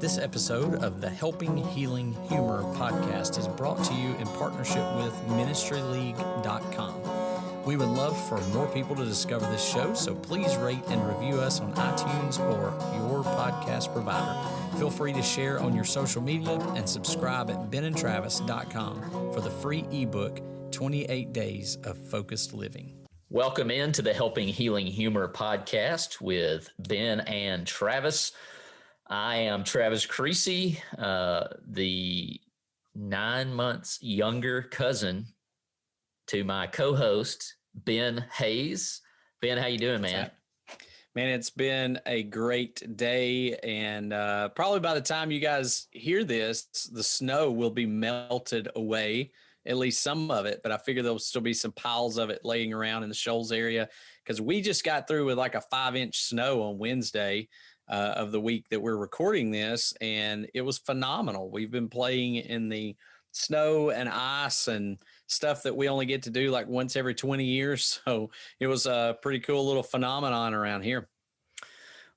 This episode of the Helping Healing Humor podcast is brought to you in partnership with ministryleague.com. We would love for more people to discover this show, so please rate and review us on iTunes or your podcast provider. Feel free to share on your social media and subscribe at benandtravis.com for the free ebook, 28 Days of Focused Living. Welcome into the Helping Healing Humor podcast with Ben and Travis. I am Travis Creasy, the 9 months younger cousin to my co-host, Ben Hayes. Ben, how you doing, man? Man, it's been a great day, and probably by the time you guys hear this, the snow will be melted away, at least some of it, but I figure there'll still be some piles of it laying around in the Shoals area because we just got through with like a 5-inch snow on Wednesday of the week that we're recording this, and it was phenomenal. We've been playing in the snow and ice and stuff that we only get to do like once every 20 years. So it was a pretty cool little phenomenon around here.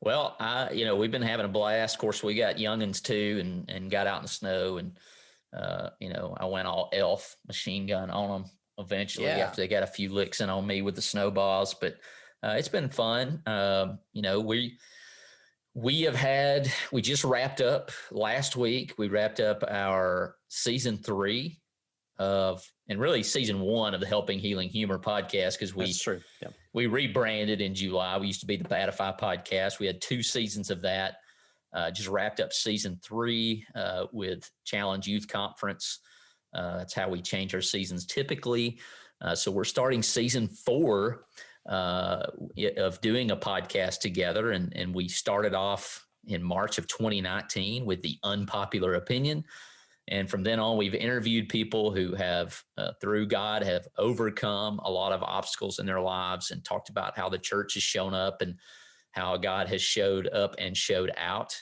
Well, we've been having a blast. Of course, we got youngins too, and got out in the snow, and I went all elf machine gun on them eventually after they got a few licks in on me with the snowballs. But it's been fun. We just wrapped up last week. We wrapped up our season 3 and really season 1 of the Helping Healing Humor podcast, because we rebranded in July. We used to be the BATify podcast. We had 2 seasons of that. Just wrapped up season 3 with Challenge Youth Conference. That's how we change our seasons typically. So we're starting season 4 of doing a podcast together. And we started off in March of 2019 with the unpopular opinion. And from then on, we've interviewed people who have, through God, have overcome a lot of obstacles in their lives and talked about how the church has shown up and how God has showed up and showed out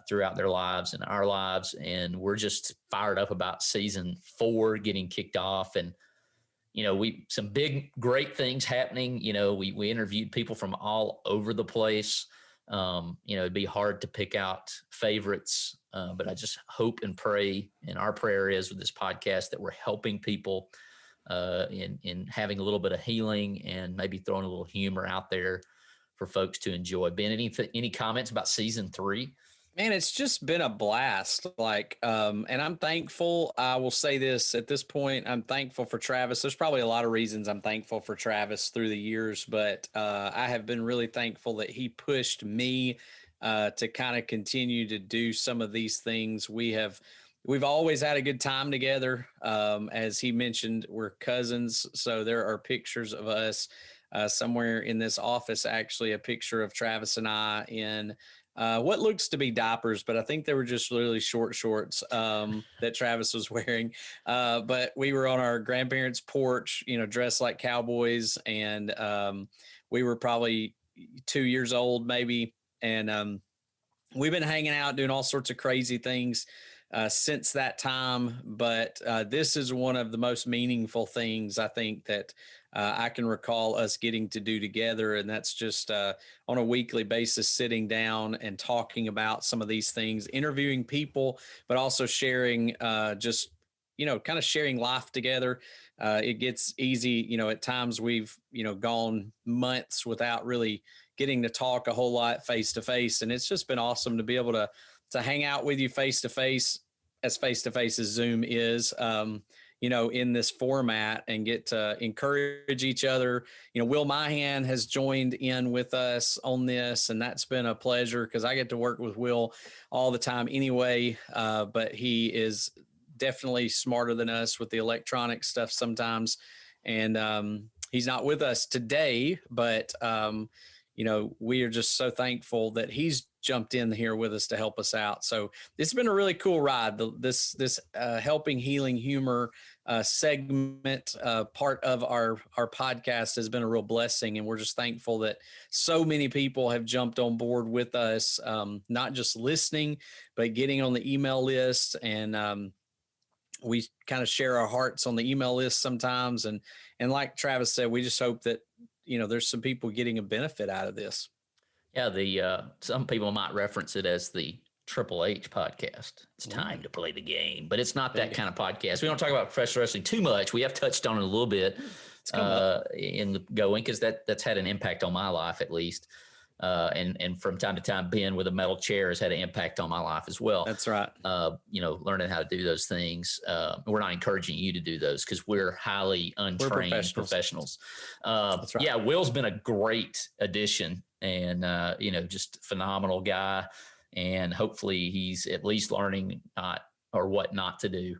throughout their lives and our lives. And we're just fired up about season 4 getting kicked off. And some big, great things happening. We interviewed people from all over the place. It'd be hard to pick out favorites, but I just hope and pray, and our prayer is with this podcast, that we're helping people in having a little bit of healing and maybe throwing a little humor out there for folks to enjoy. Ben, any comments about season 3? Man, it's just been a blast. And I'm thankful. I will say this at this point, I'm thankful for Travis. There's probably a lot of reasons I'm thankful for Travis through the years, but I have been really thankful that he pushed me to kind of continue to do some of these things. We've always had a good time together. As he mentioned, we're cousins. So there are pictures of us somewhere in this office, actually a picture of Travis and I in what looks to be diapers, but I think they were just really short shorts that Travis was wearing. But we were on our grandparents' porch, dressed like cowboys, and we were probably 2 years old maybe. And we've been hanging out, doing all sorts of crazy things since that time. But this is one of the most meaningful things I think that I can recall us getting to do together. And that's just on a weekly basis, sitting down and talking about some of these things, interviewing people, but also sharing kind of sharing life together. It gets easy. At times we've, gone months without really getting to talk a whole lot face to face. And it's just been awesome to be able to hang out with you face to face as Zoom is, in this format, and get to encourage each other. Will Mahan has joined in with us on this, and that's been a pleasure because I get to work with Will all the time anyway, but he is definitely smarter than us with the electronic stuff sometimes. And he's not with us today, but we are just so thankful that he's jumped in here with us to help us out. So it's been a really cool ride. This Helping Healing Humor segment, part of our podcast, has been a real blessing. And we're just thankful that so many people have jumped on board with us, not just listening, but getting on the email list. And we kind of share our hearts on the email list sometimes. And like Travis said, we just hope that, there's some people getting a benefit out of this. Yeah, some people might reference it as the Triple H podcast. It's time to play the game, but it's not that kind of podcast. We don't talk about professional wrestling too much. We have touched on it a little bit in the going, because that's had an impact on my life, at least. And from time to time, Ben with a metal chair has had an impact on my life as well. That's right. Learning how to do those things. We're not encouraging you to do those because we're highly untrained professionals. That's right. Yeah, Will's been a great addition, and just phenomenal guy. And hopefully he's at least learning what not to do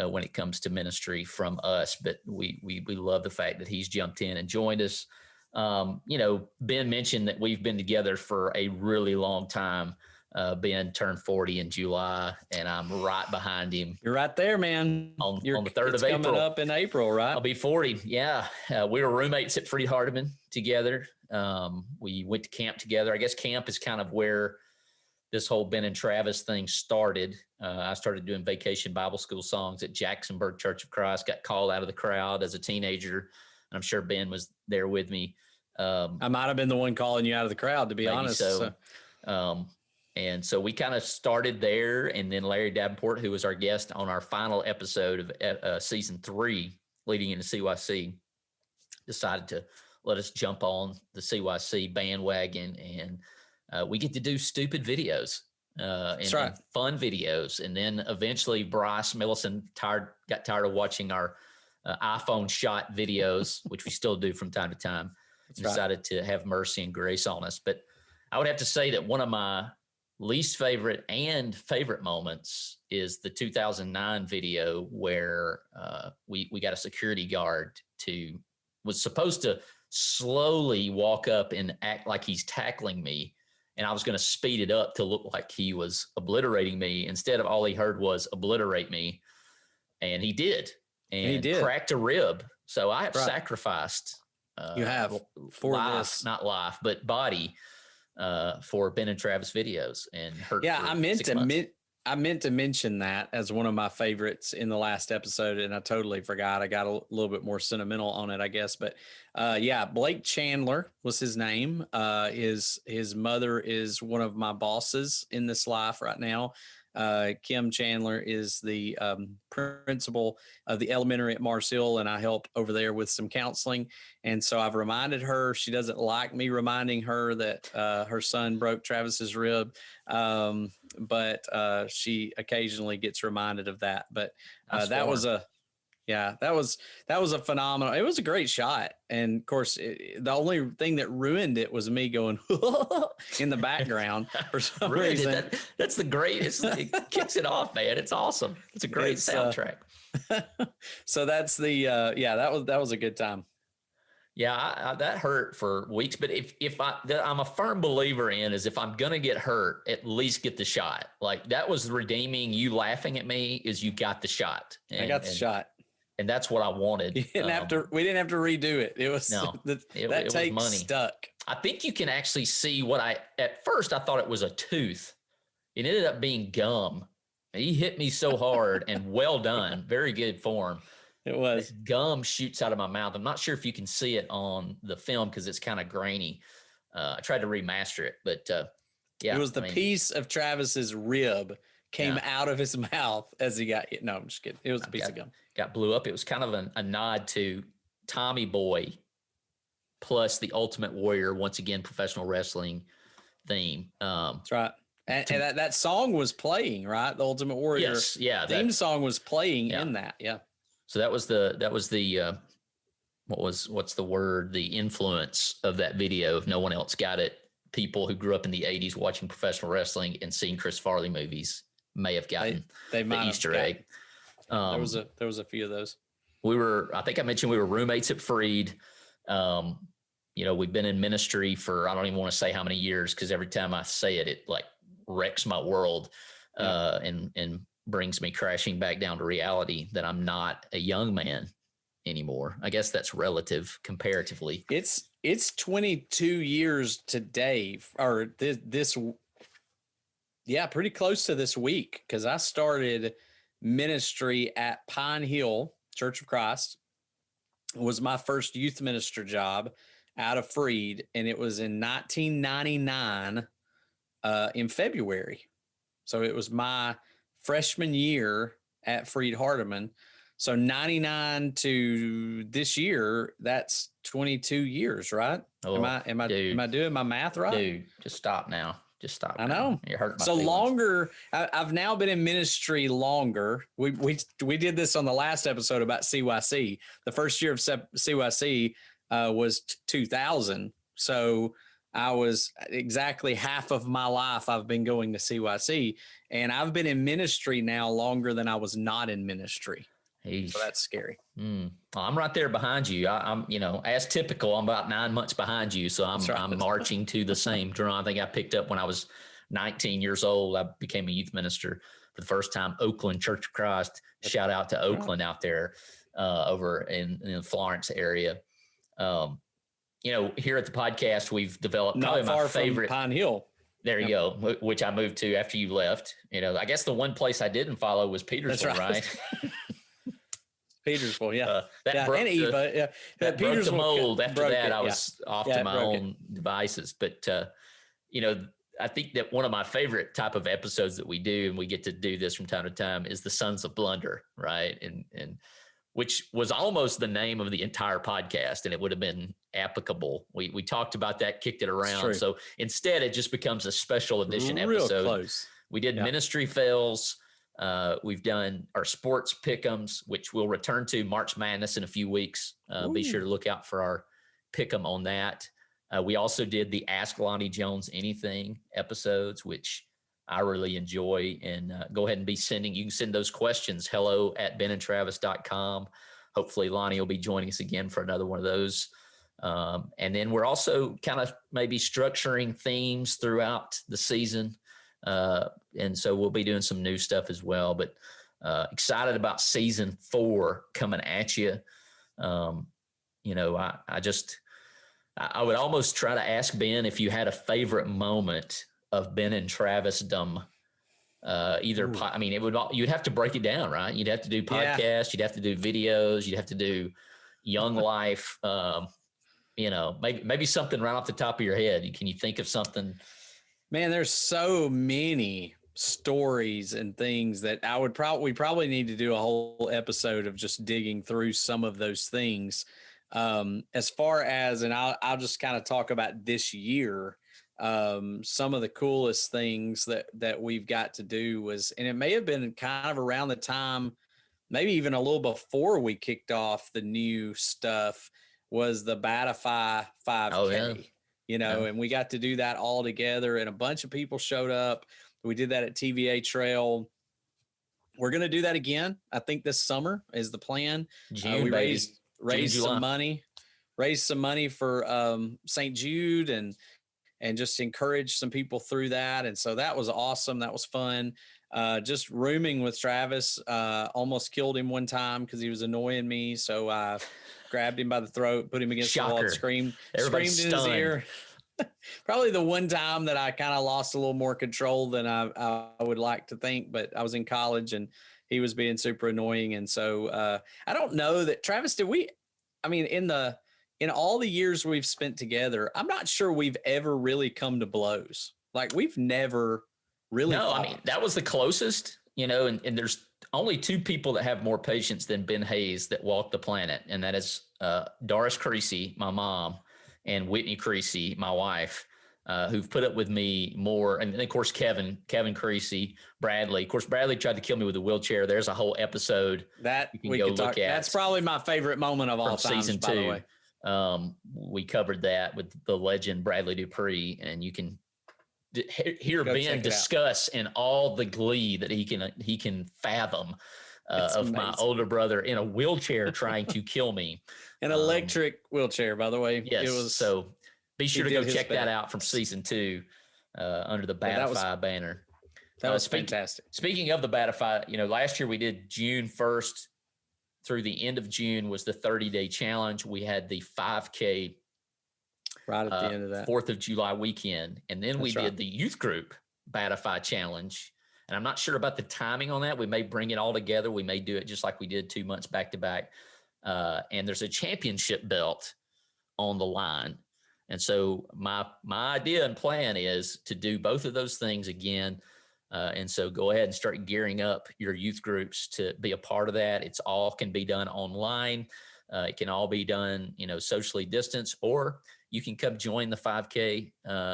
when it comes to ministry from us. But we love the fact that he's jumped in and joined us. Ben mentioned that we've been together for a really long time. Ben turned 40 in July, and I'm right behind him. You're right there, man. On the 3rd of April. Coming up in April, right? I'll be 40. Yeah. We were roommates at Freed Hardeman together. We went to camp together. I guess camp is kind of where this whole Ben and Travis thing started. I started doing vacation Bible school songs at Jacksonburg Church of Christ, got called out of the crowd as a teenager. And I'm sure Ben was there with me. I might have been the one calling you out of the crowd, to be honest. And so we kind of started there. And then Larry Davenport, who was our guest on our final episode of season 3, leading into CYC, decided to let us jump on the CYC bandwagon. And we get to do stupid videos and fun videos. And then eventually Bryce Millison got tired of watching our iPhone shot videos, which we still do from time to time, decided to have mercy and grace on us. But I would have to say that one of my least favorite and favorite moments is the 2009 video where we got a security guard was supposed to slowly walk up and act like he's tackling me. And I was going to speed it up to look like he was obliterating me. Instead of all he heard was obliterate me. And he did. And he did. Cracked a rib. So I have sacrificed. You have for life, this. Not life, but body for Ben and Travis videos, and hurt. Yeah, I meant to mention that as one of my favorites in the last episode, and I totally forgot. I got a little bit more sentimental on it, I guess. But Blake Chandler was his name. His mother is one of my bosses in this life right now. Kim Chandler is the principal of the elementary at Mars Hill, and I help over there with some counseling. And so I've reminded her, she doesn't like me reminding her that her son broke Travis's rib, but she occasionally gets reminded of that. But that was a phenomenal. It was a great shot. And of course, the only thing that ruined it was me going in the background for some reason. That's the greatest. It kicks it off, man. It's awesome. It's a great soundtrack. So that's that was a good time. Yeah, that hurt for weeks. But I'm a firm believer is if I'm going to get hurt, at least get the shot. Like that was redeeming. You laughing at me is you got the shot. I got the shot. And that's what I wanted. We didn't have to redo it. It was that take was money. Stuck. I think you can actually see at first I thought it was a tooth. It ended up being gum. He hit me so hard and well done. Very good form. It was. That gum shoots out of my mouth. I'm not sure if you can see it on the film because it's kind of grainy. I tried to remaster it, but it was piece of Travis's rib came out of his mouth as he got hit. No, I'm just kidding. It was a piece of gum. Got blew up. It was kind of a nod to Tommy Boy plus the Ultimate Warrior, once again, professional wrestling theme. That's right. And that song was playing, right? The Ultimate Warrior theme song was playing in that. Yeah. So that was the what's the word? The influence of that video. If no one else got it, people who grew up in the 80s watching professional wrestling and seeing Chris Farley movies may have gotten the Easter egg. There was a few of those. I think I mentioned we were roommates at Freed. We've been in ministry for, I don't even want to say how many years, because every time I say it, it like wrecks my world and brings me crashing back down to reality that I'm not a young man anymore. I guess that's relative comparatively. It's 22 years today, or this pretty close to this week, because I started ministry at Pine Hill Church of Christ. It was my first youth minister job out of Freed, and it was in 1999 in February. So it was my freshman year at Freed-Hardeman. So 99 to this year, that's 22 years, right? Oh, am I doing my math right? Dude, just stop now. Just stop. I know. You're hurting my so feelings. Longer. I've now been in ministry longer. We did this on the last episode about CYC. The first year of CYC was 2000. So I was exactly half of my life I've been going to CYC, and I've been in ministry now longer than I was not in ministry. Eesh. So that's scary. Well, I'm right there behind you. I'm, as typical, I'm about 9 months behind you. So I'm marching to the same drum. I think I picked up when I was 19 years old. I became a youth minister for the first time. Oakland Church of Christ. Shout out to Oakland out there over in the Florence area. Here at the podcast, we've developed probably my favorite Pine Hill. There you go, which I moved to after you left. I guess the one place I didn't follow was Petersville, right? Petersville, yeah. And Eva, yeah. That broke the mold. After that, I was off to my own devices. But, I think that one of my favorite type of episodes that we do, and we get to do this from time to time, is the Sons of Blunder, right? And which was almost the name of the entire podcast, and it would have been applicable. We talked about that, kicked it around. So instead, it just becomes a special edition episode. Close. We did ministry fails. We've done our sports pick'ems, which we'll return to March Madness in a few weeks. Be sure to look out for our pick'em on that. We also did the Ask Lonnie Jones Anything episodes, which I really enjoy. And go ahead and you can send those questions, hello@benandtravis.com. Hopefully Lonnie will be joining us again for another one of those. And then we're also kind of maybe structuring themes throughout the season. And so we'll be doing some new stuff as well, but excited about season 4 coming at you. I would almost try to ask Ben if you had a favorite moment of Ben and Travis-dom. You'd have to break it down, right? You'd have to do podcasts, you'd have to do videos, you'd have to do Young Life. Maybe something right off the top of your head. Can you think of something? Man, there's so many stories and things that we probably need to do a whole episode of just digging through some of those things. As far as, and I'll just kind of talk about this year. Some of the coolest things that we've got to do was, and it may have been kind of around the time, maybe even a little before we kicked off the new stuff, was the BATify 5K. And we got to do that all together, and a bunch of people showed up. We did that at TVA Trail. We're going to do that again. I think this summer is the plan. June, we raised some money for St. Jude and just encourage some people through that. And so that was awesome. That was fun. Just rooming with Travis, almost killed him one time because he was annoying me. So I grabbed him by the throat, put him against the wall, and screamed in his ear. Probably the one time that I kind of lost a little more control than I would like to think, but I was in college and he was being super annoying. And so I don't know that Travis, in all the years we've spent together, I'm not sure we've ever really come to blows. Like we've never really. No, that was the closest, and there's only 2 people that have more patience than Ben Hayes that walk the planet. And that is Doris Creasy, my mom, and Whitney Creasy, my wife, who've put up with me more. And then, of course, Kevin Creasy, Bradley. Of course, Bradley tried to kill me with a wheelchair. There's a whole episode that you can go look at. That's probably my favorite moment of all time. Season 2. By the way. We covered that with the legend Bradley Dupree, and you can hear Ben discuss in all the glee that he can fathom of my older brother in a wheelchair trying to kill me. An electric wheelchair, by the way. Yes. So be sure to go check that out from season 2 under the BATify banner. That was fantastic. Speaking of the BATify, last year we did June 1st through the end of June was the 30-day challenge. We had the 5K right at the end of that 4th of July weekend. And then we did the youth group BATify challenge. And I'm not sure about the timing on that. We may bring it all together. We may do it just like we did 2 months back to back. And there's a championship belt on the line. And so my idea and plan is to do both of those things again. And so go ahead and start gearing up your youth groups to be a part of that. It's all can be done online. It can all be done, socially distanced, or you can come join the 5K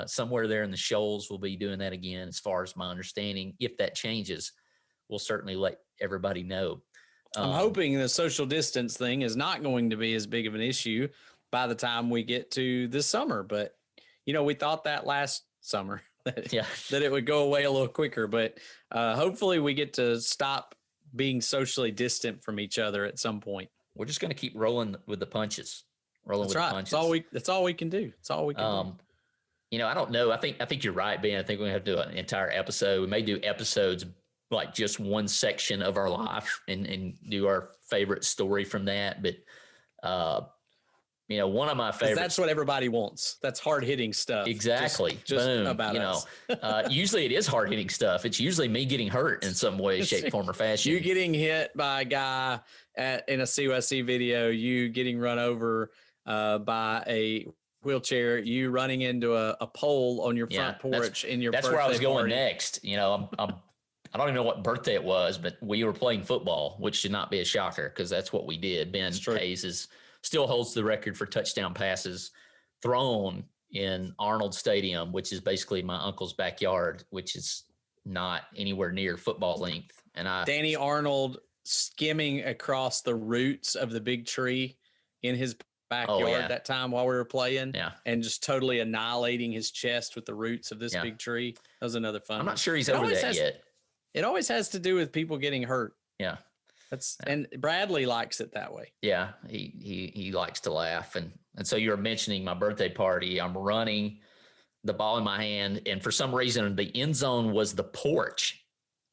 somewhere there in the Shoals. We'll be doing that again, as far as my understanding. If that changes, we'll certainly let everybody know. I'm hoping the social distance thing is not going to be as big of an issue by the time we get to this summer. But, we thought that last summer that it would go away a little quicker. But hopefully we get to stop being socially distant from each other at some point. We're just going to keep rolling with the punches. The punches. That's all we can do. It's all we can do. I don't know. I think you're right, Ben. I think we're going to have to do an entire episode. We may do episodes like just one section of our life and do our favorite story from that. But, one of my favorites. That's what everybody wants. That's hard hitting stuff. Exactly. Just Boom. About us. Usually it is hard hitting stuff. It's usually me getting hurt in some way, shape, form, or fashion. You getting hit by a guy in a CUSC video, you getting run over by a wheelchair, you running into a pole on your front porch in your birthday That's where I was going party. next. I don't even know what birthday it was, but we were playing football, which should not be a shocker because that's what we did. Ben Hayes still holds the record for touchdown passes thrown in Arnold Stadium, which is basically my uncle's backyard, which is not anywhere near football length. And Danny Arnold skimming across the roots of the big tree in his backyard that time while we were playing, and just totally annihilating his chest with the roots of this big tree. That was another fun. I'm not sure he's over that yet. It always has to do with people getting hurt. Yeah. And Bradley likes it that way. Yeah. He likes to laugh. And so you were mentioning my birthday party. I'm running the ball in my hand. And for some reason, the end zone was the porch.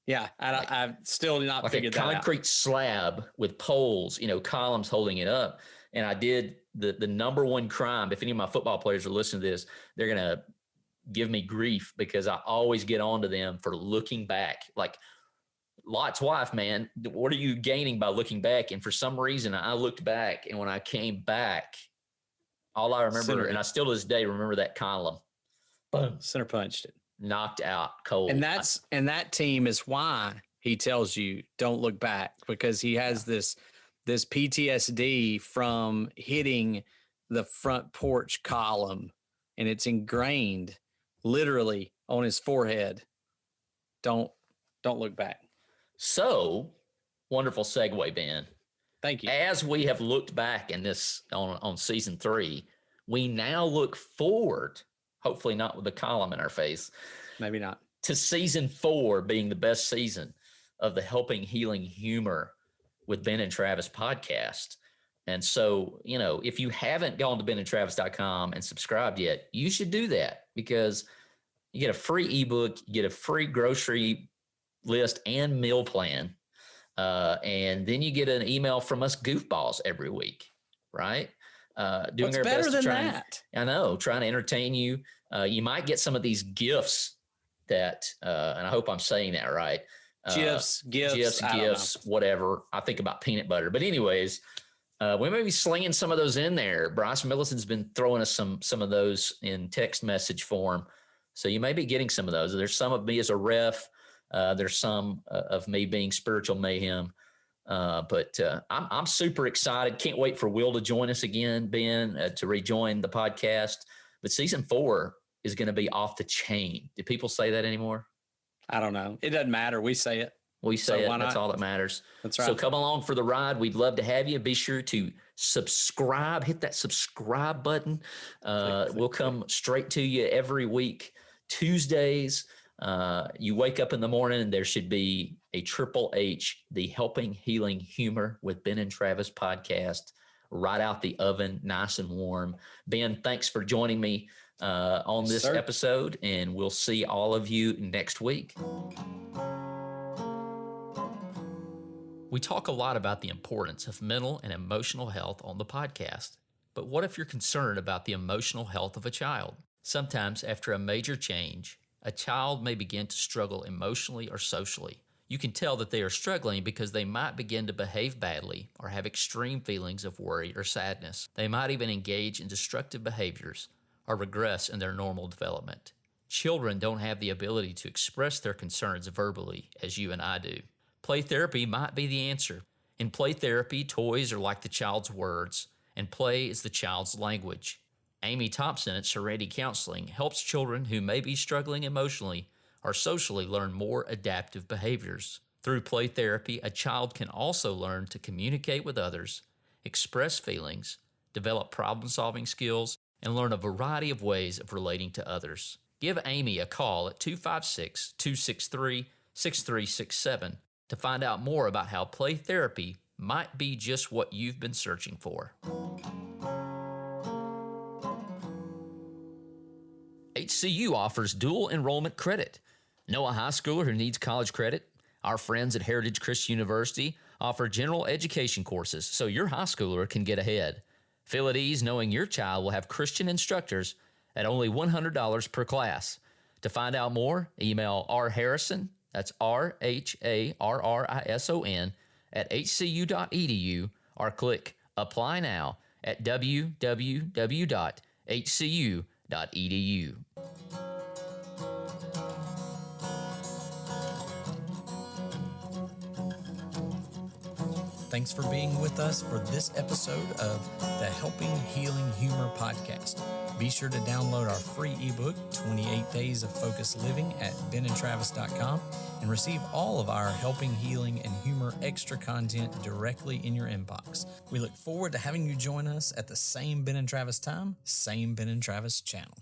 Yeah. I've still not figured that out. Like a concrete slab with poles, columns holding it up. And I did the number one crime. If any of my football players are listening to this, they're going to give me grief because I always get on to them for looking back. Like Lot's wife, man, what are you gaining by looking back? And for some reason I looked back, and when I came back, all I remember, and I still to this day remember that column. Boom. Center punched it. Knocked out cold. And that team is why he tells you don't look back, because he has this PTSD from hitting the front porch column, and it's ingrained literally on his forehead. Don't look back. So wonderful segue, Ben. Thank you. As we have looked back in this on season 3, we now look forward, hopefully not with a column in our face. Maybe not. To season 4 being the best season of the Helping Healing Humor with Ben and Travis podcast. And so, if you haven't gone to benandtravis.com and subscribed yet, you should do that, because you get a free ebook, you get a free grocery list and meal plan. And then you get an email from us goofballs every week, right? Doing our best to try that. I know, trying to entertain you. You might get some of these gifts that, and I hope I'm saying that right. GIFs, whatever. I think about peanut butter, but anyways, we may be slinging some of those in there. Bryce Millicent's been throwing us some of those in text message form. So you may be getting some of those. There's some of me as a ref. There's some of me being spiritual mayhem. But I'm super excited. Can't wait for Will to join us again, Ben, to rejoin the podcast. But season 4 is going to be off the chain. Do people say that anymore? I don't know. It doesn't matter. We say it. We say it. That's all that matters. That's right. So come along for the ride. We'd love to have you. Be sure to subscribe. Hit that subscribe button. We'll come straight to you every week. Tuesdays, you wake up in the morning and there should be a Triple H, the Helping Healing Humor with Ben and Travis podcast, right out the oven, nice and warm. Ben, thanks for joining me on this episode, and we'll see all of you next week. We talk a lot about the importance of mental and emotional health on the podcast, but what if you're concerned about the emotional health of a child? Sometimes after a major change, a child may begin to struggle emotionally or socially. You can tell that they are struggling because they might begin to behave badly or have extreme feelings of worry or sadness. They might even engage in destructive behaviors or regress in their normal development. Children don't have the ability to express their concerns verbally as you and I do. Play therapy might be the answer. In play therapy, toys are like the child's words, and play is the child's language. Amy Thompson at Serenity Counseling helps children who may be struggling emotionally or socially learn more adaptive behaviors. Through play therapy, a child can also learn to communicate with others, express feelings, develop problem-solving skills, and learn a variety of ways of relating to others. Give Amy a call at 256-263-6367 to find out more about how play therapy might be just what you've been searching for. HCU offers dual enrollment credit. Know a high schooler who needs college credit? Our friends at Heritage Christian University offer general education courses so your high schooler can get ahead. Feel at ease knowing your child will have Christian instructors at only $100 per class. To find out more, email rharrison, that's RHARRISON, at hcu.edu or click Apply Now at www.hcu.edu. Thanks for being with us for this episode of the Helping Healing Humor podcast. Be sure to download our free ebook, 28 Days of Focused Living, at benandtravis.com and receive all of our Helping Healing and Humor extra content directly in your inbox. We look forward to having you join us at the same Ben and Travis time, same Ben and Travis channel.